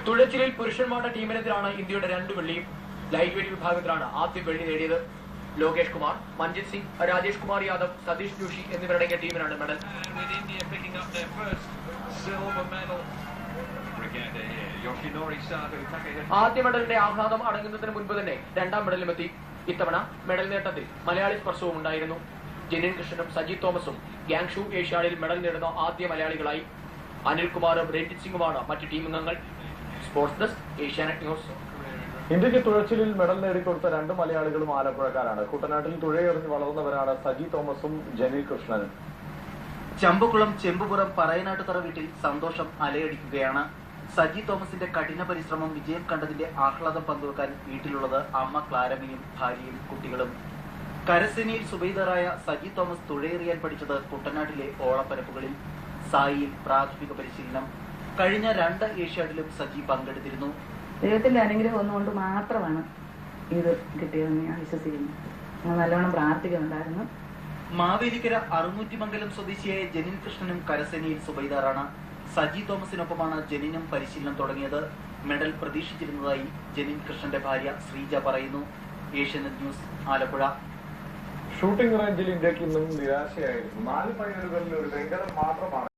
തുഴച്ചിലിൽ പുരുഷന്മാരുടെ ടീമിനെതിരാണ് ഇന്ത്യയുടെ 2 വെള്ളിയും. ലൈറ്റ് വെയിറ്റ് വിഭാഗത്തിലാണ് ആദ്യം വെള്ളി നേടിയത്. ലോകേഷ് കുമാർ, മഞ്ജിത് സിംഗ്, രാജേഷ് കുമാർ യാദവ്, സതീഷ് ജോഷി എന്നിവരടങ്ങിയ ടീമിനാണ് മെഡൽ. ആദ്യ മെഡലിന്റെ ആഹ്ലാദം അടങ്ങുന്നതിന് മുൻപ് തന്നെ 2ാം മെഡലുമെത്തി. ഇത്തവണ മെഡൽ നേട്ടത്തിൽ മലയാളി സ്പർശവും ഉണ്ടായിരുന്നു. ജെനിൻ കൃഷ്ണനും സജി തോമസും ഗ്യാങ്ഷു ഏഷ്യാഡിൽ മെഡൽ നേടുന്ന ആദ്യ മലയാളികളായി. അനിൽകുമാറും രഞ്ജിത് സിംഗുമാണ് മറ്റ് ടീം അംഗങ്ങൾ. Sports desk, Asianet news. ഇന്ത്യക്ക് തുഴച്ചിലിൽ മെഡൽ നേടിക്കൊടുത്ത 2 മലയാളികളും ആലപ്പുഴക്കാരാണ്. കുട്ടനാട്ടിൽ തുഴയെറിഞ്ഞ് വളർന്നവരാണ് സജി തോമസും ജനിൽ കൃഷ്ണനും. ചമ്പക്കുളം ചെമ്പുപുറം പറയനാട്ടുതറ വീട്ടിൽ സന്തോഷം അലയടിക്കുകയാണ്. സജി തോമസിന്റെ കഠിന പരിശ്രമം വിജയം കണ്ടതിന്റെ ആഹ്ലാദം പങ്കുവെക്കാൻ വീട്ടിലുള്ളത് അമ്മ ക്ലാരമ്മയും ഭാര്യയും കുട്ടികളും. കരസേനയിൽ സുബൈദറായ സജി തോമസ് തുഴയെറിയാൻ പഠിച്ചത് കുട്ടനാട്ടിലെ ഓളപ്പരപ്പുകളിൽ. സായിയിൽ പ്രാഥമിക പരിശീലനം. കഴിഞ്ഞ 2 ഏഷ്യാഡിലും സജി പങ്കെടുത്തിരുന്നു. ദൈവത്തിന്റെ അനുഗ്രഹം ഒന്നുകൊണ്ട് മാത്രമാണ് ഇത് കിട്ടിയതെന്ന് ഞാൻ വിശ്വസിക്കുന്നു. നല്ലോണം പ്രാർത്ഥിക്കുന്നുണ്ടായിരുന്നു. മാവേലിക്കര അറുന്നൂറ്റിമംഗലം സ്വദേശിയായ ജനിൻ കൃഷ്ണനും കരസേനയിൽ സുബൈദാറാണ്. സജി തോമസിനൊപ്പമാണ് ജനിനും പരിശീലനം തുടങ്ങിയത്. മെഡൽ പ്രതീക്ഷിച്ചിരുന്നതായി ജനിൻ കൃഷ്ണന്റെ ഭാര്യ ശ്രീജ പറയുന്നു. ഏഷ്യാനെറ്റ് ന്യൂസ്, ആലപ്പുഴ. ഷൂട്ടിംഗ് റേഞ്ചിൽ ഇന്ത്യക്ക് ഇന്നും നിരാശയായിരുന്നു. 4 ഫൈനലുകളിൽ ഒരു വെങ്കലം മാത്രമാണ്